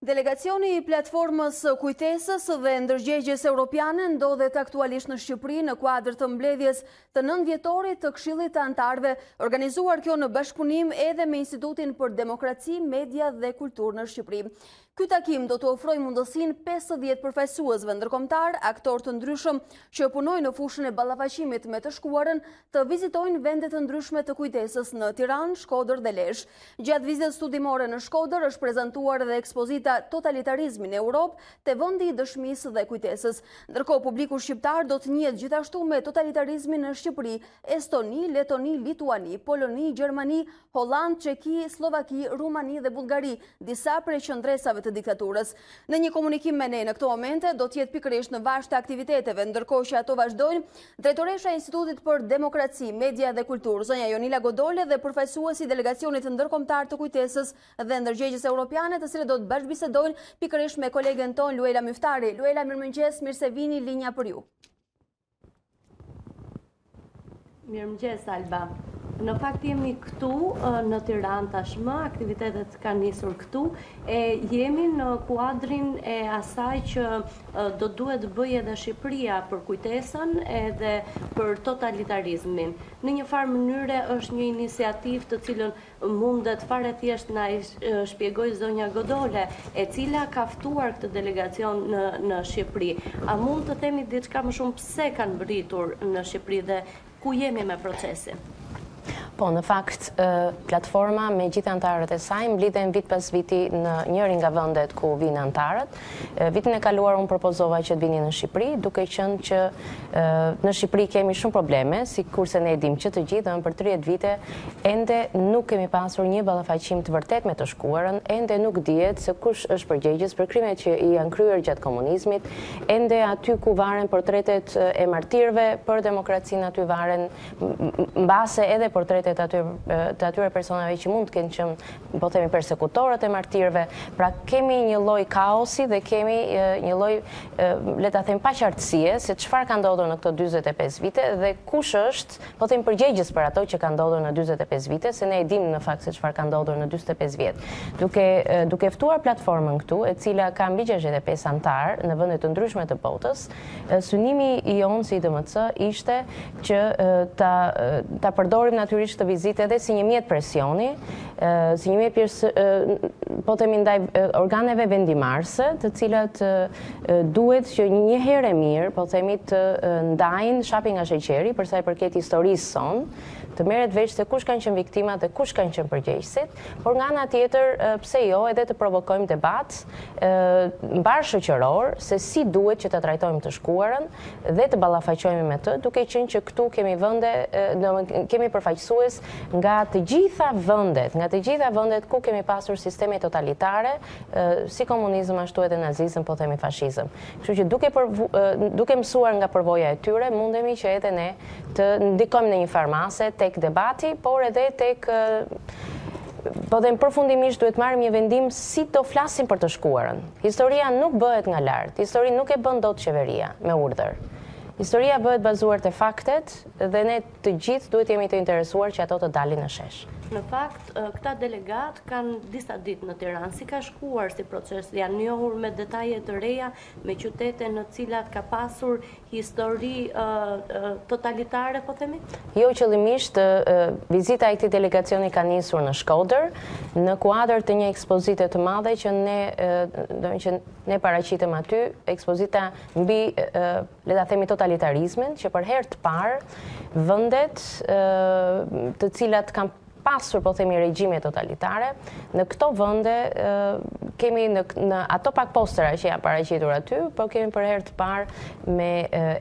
Delegacioni i Platformës Kujtesës dhe Ndërgjegjes Europiane ndodhet aktualisht në Shqipëri në kuadër të mbledhjes të 9 vjetorit të Këshillit të Anëtarëve, organizuar kjo në bashkëpunim edhe me Institutin për Demokraci, Media dhe Kulturë në Shqipëri. Ky takim do të ofrojë mundësinë 50 përfaqësuesve ndërkombëtar, aktorë të ndryshëm që punojnë në fushën e ballafaqimit me të shkuarën, të vizitojnë vende të ndryshme të Kujtesës në Tiranë, Shkodër dhe Lezhë. Gjatë vizitës studimore në Shkodër është prezantuar edhe ekspozita Totalitarizmi në Europë, te vendi i dëshmisë dhe kujtesës. Ndërkohë publiku shqiptar do të njihet gjithashtu me totalitarizmin në Shqipëri, Estoni, Letoni, Lituani, Poloni, Gjermani, Holland, Çeki, Slovaki, Rumani dhe Bullgari, disa prej qendresave të diktaturës. Në një komunikim me ne në këto momente do të jetë pikërisht në varg të aktiviteteve, ndërkohë që ato vazhdojnë, drejtoresha e Institutit për Demokraci, Media dhe Kulturë, zonja Jonila Godole dhe përfaqësuesi i Delegacionit ndërkombëtar të Kujtesës dhe Ndërgjegjes Europiane, të cilët do të bashkëbisedojnë pikërisht me kolegen ton Luela Myftari. Luela, mirëmëngjes, mirë se vini, linja për ju. Mirëmëngjes, Alba. Në fakt jemi këtu në Tiranë tashmë, aktivitetet kanë nisur këtu, jemi në kuadrin e asaj që do duhet bëjë edhe Shqipëria për kujtesën edhe për totalitarizmin. Në një farë mënyre është një iniciativë të cilën mundet fare thjesht na shpjegoj zonja Godole, e cila ka ftuar këtë delegacion në Shqipëri. A mund të themi diçka më shumë pse kanë mbërritur në Shqipëri dhe ku jemi me procesin? Po, në fakt, platforma me gjithë anëtarët e saj mblidhen vit pas viti në njërin nga vendet ku vinë anëtarët. Vitin e kaluar unë propozova që të vini në Shqipëri, duke qenë që në Shqipëri kemi shumë probleme, si kurse ne e dim që të gjithë, dhe për 30 vite, ende nuk kemi pasur një ballafaqim të vërtet me të shkuarën, ende nuk dihet se kush është përgjegjës për krimet që i janë kryer gjatë komunizmit, ende aty ku varen portretet e martirëve për demokracinë, aty varen mbase edhe portretet të atyre personave që mund të kenë qenë, po themi, persekutorët e martirëve. Pra kemi një lloj kaosi dhe kemi një lloj, le ta them, paqartësie se çfarë ka ndodhur në këto 45 vite dhe kush është, po themi, përgjegjës për ato që ka ndodhur në 45 vite, se ne e dimë në fakt se çfarë ka ndodhur në 45 vjet. Duke ftuar platformën këtu, e cila ka mbi 65 anëtar në vende të ndryshme të botës, synimi i jonë si DMC ishte që ta përdorim natyrisht të vizitë edhe si një mjet presioni, si një mjet po themi ndaj organeve vendimarrëse, të cilat duhet që një herë e mirë, po themi, të ndajnë shapi nga sheqeri për sa i përket historisë son, të merret vesh se kush kanë qenë viktimat dhe kush kanë qenë përgjegjësit, por nga ana tjetër, pse jo, edhe të provokojmë debat mbar shoqëror se si duhet që të trajtojmë të shkuarën dhe të ballafaqohemi me të, duke qenë që këtu kemi vende, kemi përfaqësues nga të gjitha vendet ku kemi pasur sisteme totalitare, si komunizëm ashtu edhe nazizëm, po themi fashizëm. Kështu që duke mësuar nga përvoja e tyre, mundemi që edhe ne të ndikojmë në një farmase tek debati, por edhe tek po dhe në përfundimisht duhet marrim një vendim si do flasim për të shkuarën. Historia nuk bëhet nga lart, historinë nuk e bën dot qeveria me urdhër. Historia bëhet bazuar te faktet dhe ne të gjithë duhet jemi të interesuar që ato të dalin në shesh. Në fakt, këta delegat kanë disa ditë në Tiranë. Si ka shkuar si proces? Janë njohur me detaje të reja, me qytete në cilat ka pasur histori totalitare, po themi? Jo qëllimisht, vizita e këtij delegacioni ka nisur në Shkodër, në kuadër të një ekspozite të madhe që ne paraqitëm aty, ekspozita mbi, le ta themi, totalitarizmin, që për herë të parë vendet të cilat kanë pasur, po themi, regjime totalitare, në këto vende kemi në ato pak postera që janë paraqitur aty, po kemi për herë të parë me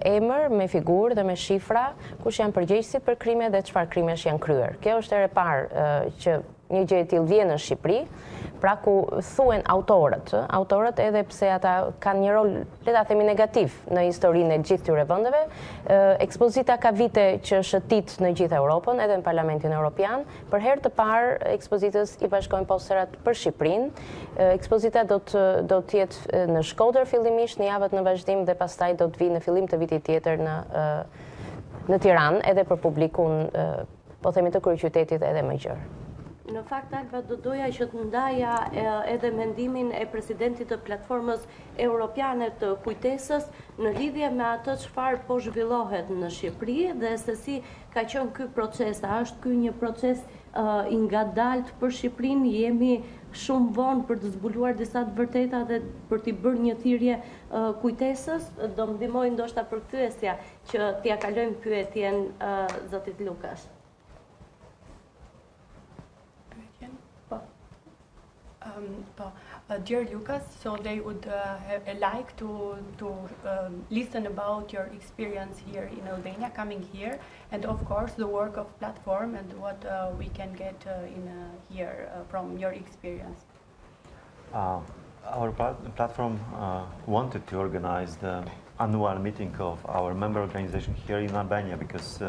emër, me figurë dhe me shifra kush janë përgjegjësit për krime dhe çfarë krimesh janë kryer. Kjo është herë e parë që një gjë e tillë vjen në Shqipëri, pra ku thuhen autorët edhe pse ata kanë një rol, le ta themi, negativ në historinë e gjithë këtyre vendeve. Ekspozita ka vite që shëtit në gjithë Europën, edhe në Parlamentin Europian. Për herë të parë ekspozitës i bashkojnë posterat për Shqipërinë. Ekspozita do të jetë në Shkodër fillimisht, në javët në vazhdim dhe pastaj do të vi në fillim të vitit tjetër në Tiranë, edhe për publikun, po themi, të kryeqytetit edhe më gjerë. Në fakt, Alba, do doja që të ndaja edhe mendimin e presidentit të Platformës Europiane të Kujtesës në lidhje me atë çfarë po zhvillohet në Shqipëri dhe se si ka qenë ky proces. A është ky një proces i ngadalt për Shqipërinë? Jemi shumë vonë për të zbuluar disa të vërteta dhe për t'i bërë një thirrje Kujtesës? Do më ndihmoj ndoshta përkthyesja që t'ia kalojmë pyetjen zotit Lukas. Dear Lucas, so they would like to listen about your experience here in Albania, coming here, and of course the work of Platform and what we can get in here from your experience. Our platform wanted to organize the annual meeting of our member organization here in Albania because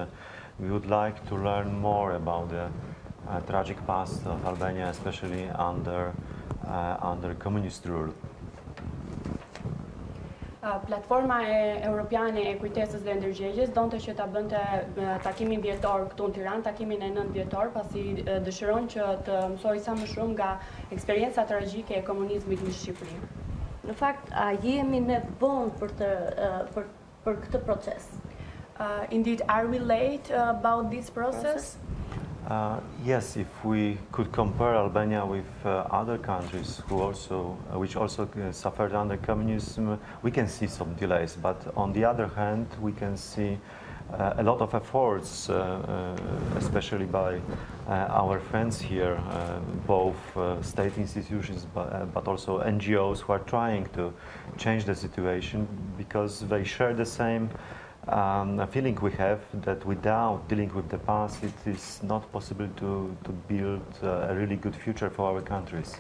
we would like to learn more about the tragic past of Albania, especially under communist rule. Platforma Europiane e Kujtesës dhe Ndërgjegjes donte që ta bënte takimin vjetor këtu në Tiranë, takimin e 9 vjetor, pasi dëshiron që të mësoj sa më shumë nga eksperienca tragjike e komunizmit në Shqipëri. Në fakt, a jemi ne vonë për këtë proces? Indeed, are we late about this process? Yes, if we could compare Albania with other countries which also suffered under communism, we can see some delays. But on the other hand, we can see a lot of efforts, especially by our friends here, both state institutions but also NGOs who are trying to change the situation because they share the same a feeling we have that without dealing with the past, it is not possible to build a really good future for our countries.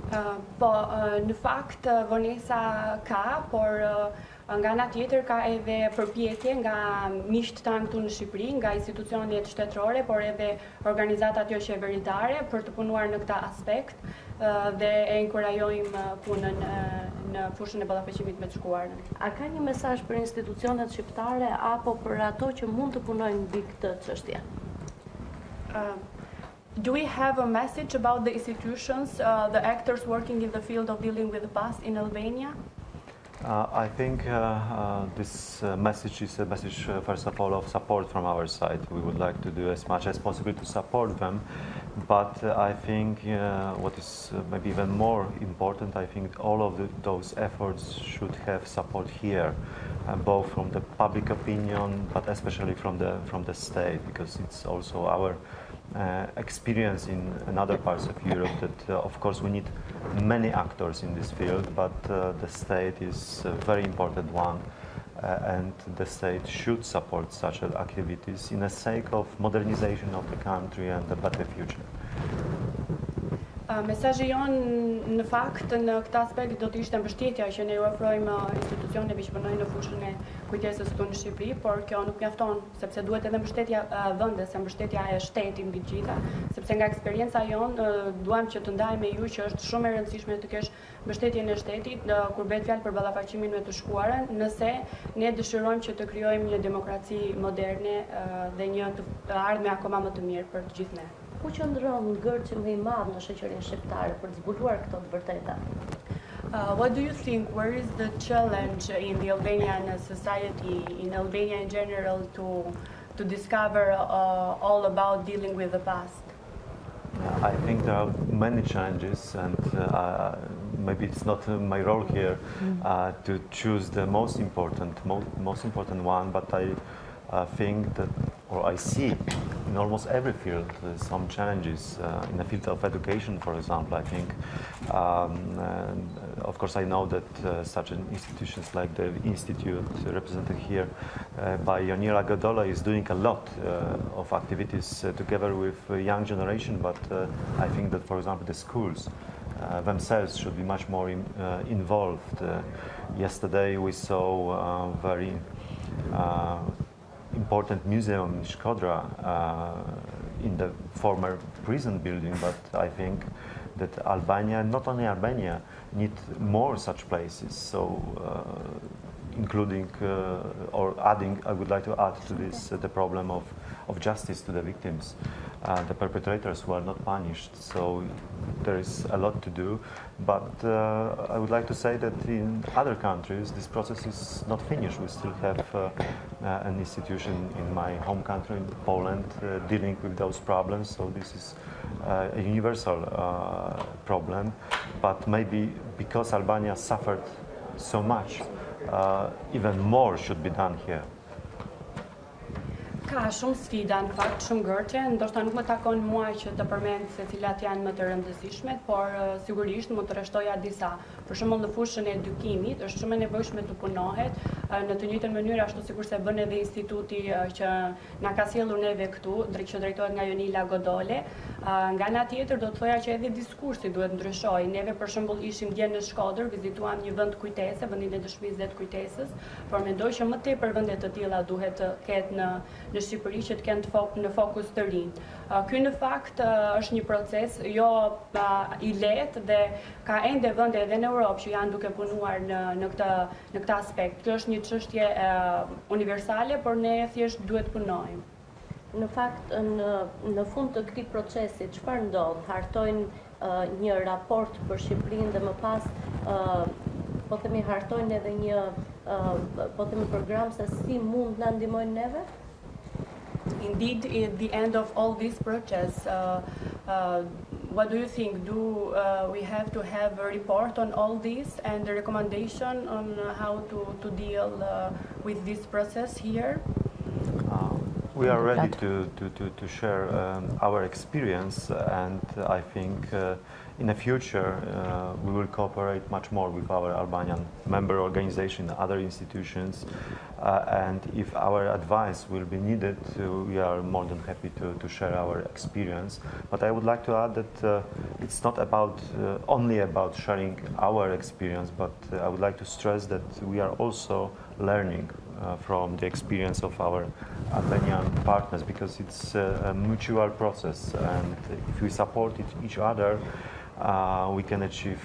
Në fakt, vonesa ka, por nga ana tjetër ka edhe përpjekje nga miqtë tanë këtu në Shqipëri, nga institucionet shtetërore, por edhe organizatat jo qeveritare për të punuar në këtë aspekt dhe e inkurajojmë punën në fushën e ballafaqimit me të shkuarën. A ka një mesazh për institucionet shqiptare apo për ato që mund të punojnë mbi këtë çështje? Do we have a message about the institutions, the actors working in the field of dealing with the past in Albania? I think this message is a message, first of all, of support from our side. We would like to do as much as possible to support them, but I think what is maybe even more important, I think all of those efforts should have support here, both from the public opinion, but especially from the state, because it's also our experience in other parts of Europe that, of course, we need many actors in this field, but the state is a very important one, and the state should support such activities in the sake of modernization of the country and a better future. Mesazhi jonë në fakt në këtë aspekt do të ishte mbështetja që ne ju ofrojmë institucioneve që punojnë në fushën e kujtesës këtu në Shqipëri, por kjo nuk mjafton, sepse duhet edhe mbështetja vendese, mbështetja e shtetit mbi të gjitha, sepse nga eksperienca jonë duam që të ndaj me ju që është shumë e rëndësishme të kesh mbështetjen e shtetit kur bëhet fjalë për ballafaqimin me të shkuarën, nëse ne dëshirojmë që të krijojmë një demokraci moderne dhe një ardhmë akoma më të mirë për të gjithë ne. Ku qëndron ngërçi më i madh në shoqërinë shqiptare për të zbuluar këto të vërteta? What do you think? Where is the challenge in the Albanian society, in Albania in general, to discover all about dealing with the past? I think there are many challenges, and maybe it's not my role here to choose the most important one, but I think that, or I see in almost every field some challenges. In the field of education, for example, I think, of course, I know that such institutions like the Institute, represented here by Jonira Godola, is doing a lot of activities together with the young generation, but I think that, for example, the schools themselves should be much more involved. Yesterday we saw a very important museum in Shkodra in the former prison building, but I think that Albania, not only Albania, need more such places. So including or adding, I would like to add to this the problem of justice to the victims. the perpetrators who are not punished. So there is a lot to do, but I would like to say that in other countries this process is not finished. We still have an institution in my home country, in Poland, dealing with those problems. So this is a universal problem, but maybe because Albania suffered so much, even more should be done here. Ka shumë sfida, në fakt, shumë gërqe, ndoshta nuk më takon mua që të përmend se cilat janë më të rëndësishmet, por sigurisht mund të rreshtoja disa. Për shembull, në fushën e edukimit është shumë e nevojshme të punohet në të njëjtën mënyrë ashtu sikur se bën edhe instituti që na ka sjellur neve këtu, që drejtohet nga Jonila Godole. Nga ana tjetër do të thoja që edhe diskursi duhet ndryshojë. Neve për shembull ishim dje në Shkodër, vizituam një vend kujtese, vendin e dëshmisë të Kujtesës, por mendoj që më tepër vende të tilla duhet të ketë në Shqipëri që të kenë në fokus të rinj. Ky në fakt është një proces jo i lehtë dhe ka ende vende edhe në Europë që janë duke punuar në këtë aspekt. Kjo është një çështje universale, por ne thjesht duhet punojmë. Në fakt, në fund të këtij procesi, çfarë ndodh? Hartojnë një raport për Shqipërinë dhe më pas po themi hartojnë edhe një po themi program se si mund na ndihmojnë neve? Indeed, at the end of all this process, what do you think? Do we have to have a report on all this and a recommendation on how to deal with this process here? We are ready to share our experience, and I think in the future we will cooperate much more with our Albanian member organization, other institutions, and if our advice will be needed, we are more than happy to share our experience. But I would like to add that it's not about only about sharing our experience, but I would like to stress that we are also learning from the experience of our Albanian partners, because it's a mutual process, and if we support each other, we can achieve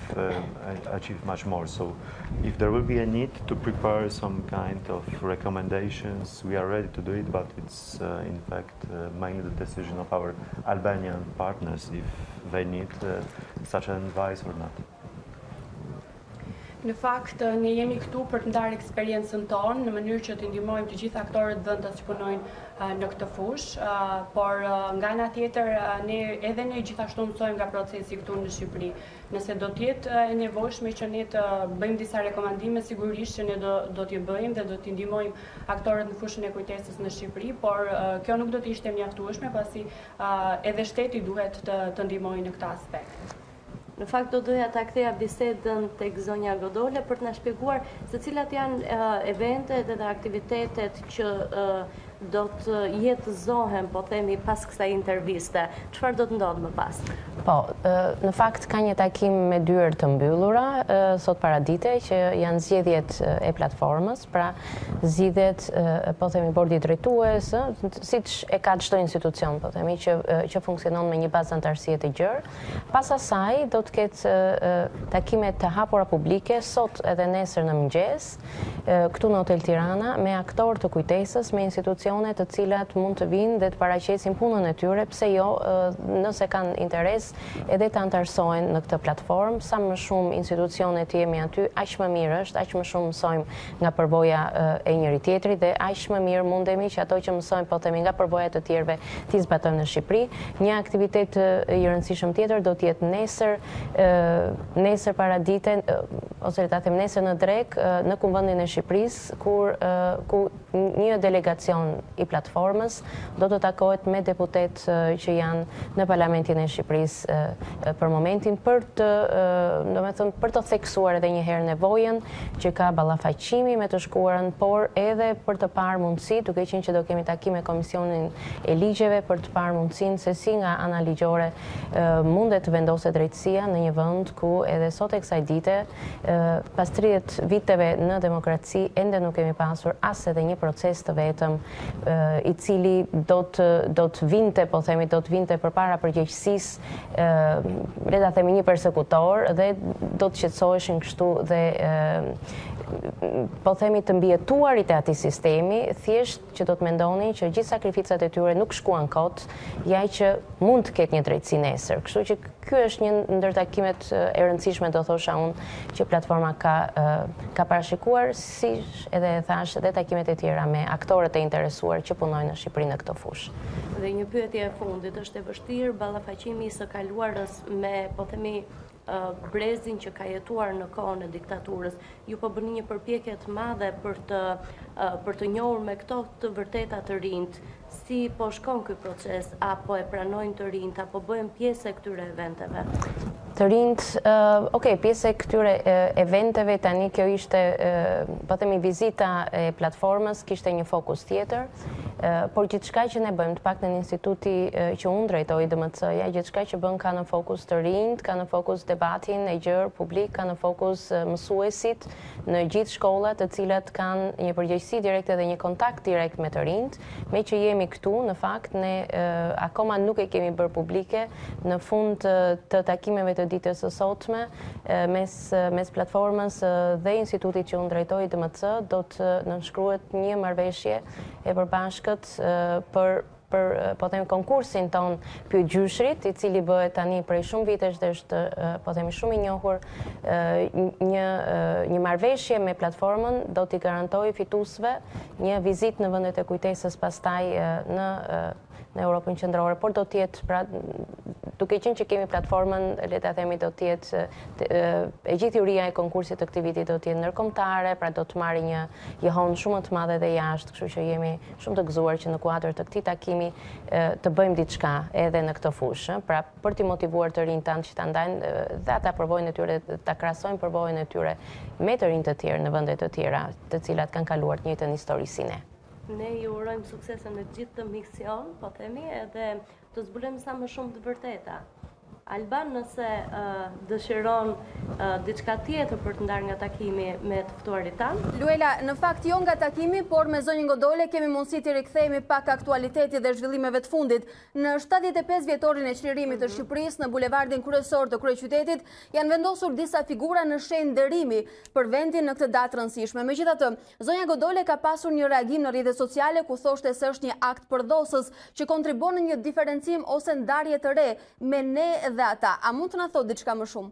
much more. So if there will be a need to prepare some kind of recommendations, we are ready to do it, but it's in fact mainly the decision of our Albanian partners if they need such an advice or not. Në fakt, ne jemi këtu për të ndarë eksperiencën tonë në mënyrë që të ndihmojmë të gjithë aktorët vendas që punojnë në këtë fushë, por nga ana tjetër ne gjithashtu mësojmë nga procesi këtu në Shqipëri. Nëse do të jetë e nevojshme që ne të bëjmë disa rekomandime, sigurisht që ne do t'i bëjmë dhe do t'i ndihmojmë aktorët në fushën e kujtesës në Shqipëri, por kjo nuk do të ishte mjaftueshme, pasi edhe shteti duhet të ndihmojë në këtë aspekt. Në fakt do doja ta ktheja bisedën tek zonja Godole për të na shpjeguar se cilat janë eventet dhe aktivitetet që do të jetëzohen, po themi, pas kësaj interviste. Çfarë do të ndodhë më pas? Po, në fakt ka një takim me dyert të mbyllura sot paradite që janë zgjedhjet e platformës, pra zgjidhet, po themi, bordi drejtues, siç e ka çdo institucion, po themi, që funksionon me një bazë anëtarësie të gjerë. Pas asaj do të ketë takime të hapura publike sot edhe nesër në mëngjes, këtu në Hotel Tirana, me aktorë të Kujtesës, me institucione të cilat mund të vinë dhe të paraqesin punën e tyre, pse jo, nëse kanë interes, edhe të antarësojnë në këtë platformë. Sa më shumë institucione të jemi aty, aq më mirë është, aq më shumë mësojmë nga përvoja e njëri tjetrit dhe aq më mirë mundemi që ato që mësojmë, po themi, nga përvoja të tjerëve, t'i zbatojmë në Shqipëri. Një aktivitet i rëndësishëm tjetër do të jetë nesër paradite, ose ta them nesër në drek, në Kuvendin e Shqipërisë, ku një delegacion i platformës do të takohet me deputet që janë në Parlamentin e Shqipërisë për momentin për të theksuar edhe një herë nevojën që ka ballafaqimi me të shkuarën, por edhe për të parë mundësi, duke qenë që do kemi takim me Komisionin e Ligjeve për të parë mundësinë se si nga ana ligjore mundet të vendoset drejtësia në një vend ku edhe sot e kësaj dite, pas 30 viteve në demokraci, ende nuk kemi pasur as edhe një proces të vetëm i cili do të vinte, po themi, do të vinte përpara përgjegjësisë, le ta themi, një persekutor, dhe do të qetësoheshin kështu dhe po themi të mbijetuarit e atij sistemi, thjesht që do të mendonin që gjithë sakrificat e tyre nuk shkuan kot, ja që mund të ketë një drejtësi nesër. Kështu që ky është një ndër takimet e rëndësishme, do thosha unë, që platforma ka parashikuar, si edhe e thash, edhe takimet e tjera me aktorët e interesuar që punojnë në Shqipëri në këtë fushë. Dhe një pyetje e fundit, është e vështirë ballafaqimi së kaluarës me, po themi, brezin që ka jetuar në kohën e diktaturës. Ju po bëni një përpjekje të madhe për të njohur me këto të vërteta të rinjt, si po shkon ky proces, apo e pranojnë të rinjt, apo bëhen pjesë e këtyre eventeve? Të rinjt, pjesë e këtyre eventeve, tani kjo ishte, po themi, vizita e platformës, kishte një fokus tjetër, por gjithçka që ne bëjmë, të paktën në instituti që unë drejtoj DMC-ja, gjithçka që bën ka në fokus të rinjt, ka në fokus debatin e gjerë publik, ka në fokus mësuesit në gjithë shkollat, të cilat kanë një përgjegjësi direkte dhe një kontakt direkt me të rinjt. Me që jemi këtu, në fakt, ne akoma nuk e kemi bërë publike në fund të takimeve të ditës së sotme mes platformës dhe institutit që unë drejtoj DMC, do të nënshkruhet një marrëveshje e përbashkët për po themi konkursin ton Pyet Gjyshrit, I cili bëhet tani prej shumë vitesh dhe është po themi shumë I njohur, një marrëveshje me platformën do t'i garantoj fituesve një vizitë në vendet e Kujtesës pastaj në Europën qendrore, por do t'jetë, pra, duke qenë që kemi platformën, le ta themi, do t'jetë e gjithë juria e konkursit të këtij viti do t'jetë ndërkombëtare, pra do të marrë një jehon shumë të madhe dhe jashtë, kështu që jemi shumë të gëzuar që në kuadër të këtij takimi të bëjmë diçka edhe në këtë fushë, pra për t'i motivuar të rinjt tanë që ta ndajnë dhe ata përvojën e tyre, ta krahasojnë përvojën e tyre me të rinjt të tjerë në vende të tjera, të cilat kanë kaluar të njëjtën histori si ne. Ne ju urojmë suksese në gjithë të mision, po themi, edhe të zbulojmë sa më shumë të vërteta. Alba, nëse dëshiron diçka tjetër për të ndarë nga takimi me të ftuarit tanë? Luela, në fakt jo nga takimi, por me zonjën Godole kemi mundësi të rikthehemi pak aktualitetit dhe zhvillimeve të fundit. Në 75 vjetorin e çlirimit të Shqipërisë, në bulevardin kryesor të kryeqytetit, janë vendosur disa figura në shenjë nderimi për vendin në këtë datë rëndësishme. Megjithatë, zonja Godole ka pasur një reagim në rrjetet sociale ku thoshte se është një akt përdosës që kontribon në një diferencim ose ndarje të re me ne dhe ata. A mund të na thotë diçka më shumë?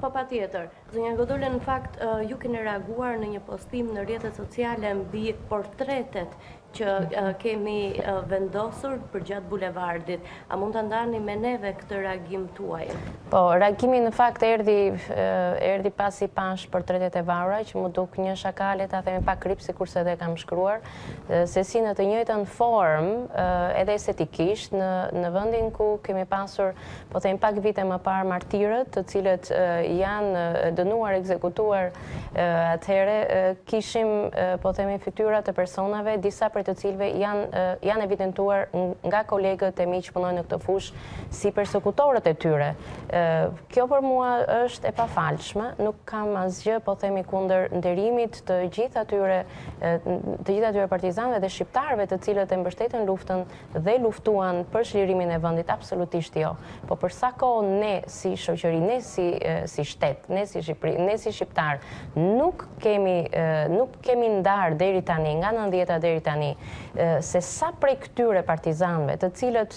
Po, patjetër. Zonja Godole, në fakt, ju keni reaguar në një postim në rrjetet sociale mbi portretet që kemi vendosur për gjatë bulevardit. A mund të ndani me neve këtë reagim tuaj? Po, reagimi në fakt erdi pasi pash portretet e varura, që mu duk një shakale, ta themi pak krip, sikurse edhe kam shkruar, se si në të njëjtën formë, edhe estetikisht, në vendin ku kemi pasur, po themi pak vite më parë martirët, të cilët janë dënuar, ekzekutuar atëhere, kishim, po themi, fytyrat të personave, disa për të cilëve janë evidentuar nga kolegët e mi që punojnë në këtë fushë si persekutorët e tyre. Kjo për mua është e pafalshme, nuk kam asgjë, po themi, kundër nderimit të gjithë atyre partizanëve dhe shqiptarëve të cilët e mbështetën luftën dhe luftuan për çlirimin e vendit, absolutisht jo. Po për sa kohë ne si shoqëri, ne si shtet, ne si Shqipëri, ne si shqiptar, nuk kemi ndarë deri tani, nga 90-ta deri tani, se sa prej këtyre partizanëve, të cilët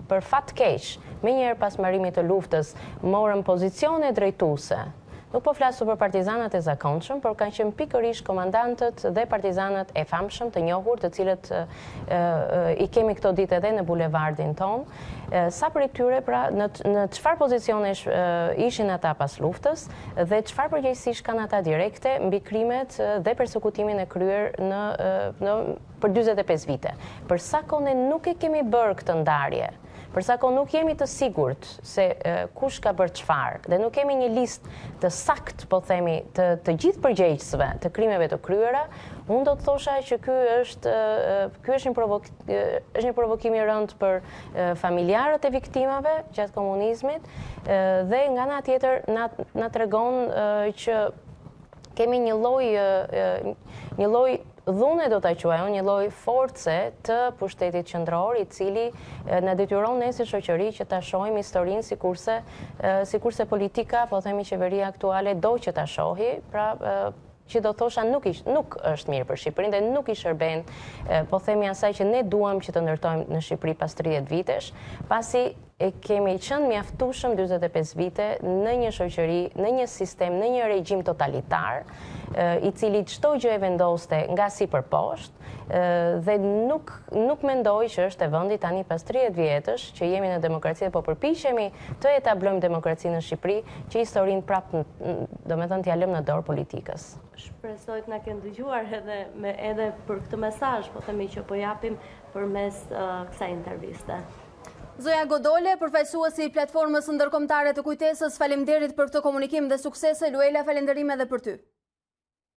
për fat keq, menjëherë pas marrimit të luftës, morën pozicione drejtuese. Nuk po flasu për partizanët e zakonshëm, por kanë qenë pikërisht komandantët dhe partizanët e famshëm të njohur, të cilët I kemi këto ditë edhe në bulevardin ton. Sa për tyre, pra, në çfarë pozicionesh ishin ata pas luftës dhe çfarë përgjegjësish kanë ata direkte mbi krimet dhe persekutimin e kryer për 45 vite. Për sa kohë ne nuk e kemi bërë këtë ndarje, për sa kohë nuk jemi të sigurt se kush ka bërë çfarë dhe nuk kemi një listë të saktë, po themi, të gjithë përgjegjësve të krimeve të kryera, unë do të thosha që ky është një provokim I rënd për familjarët e viktimave gjatë komunizmit dhe nga ana tjetër na tregon që kemi një lloj dhune do ta quaj një lloj force të pushtetit qendror, i cili na detyron ne si shoqëri që ta shohim historinë sikurse politika, po themi qeveria aktuale do që ta shohi, pra që do thosha nuk është mirë për Shqipërinë dhe nuk i shërben, po themi asaj që ne duam që të ndërtojmë në Shqipëri pas 30 vitesh, pasi e kemi qenë mjaftueshëm 45 vite në një shoqëri, në një sistem, në një regjim totalitar, i cili çdo gjë e vendoste nga sipër poshtë dhe nuk mendoj që është e vendi tani pas 30 vjetësh që jemi në demokraci dhe po përpiqemi të etablojmë demokracinë në Shqipëri, që historinë prapë, domethënë t'ia lëmë në dorë politikës. Shpresoj të na kenë dëgjuar edhe për këtë mesazh, po themi që po japim përmes kësaj interviste. Zoja Godole, përfaqësuesi i Platformës Ndërkombëtare të Kujtesës, faleminderit për këtë komunikim dhe suksese. Luela, falënderime edhe për ty.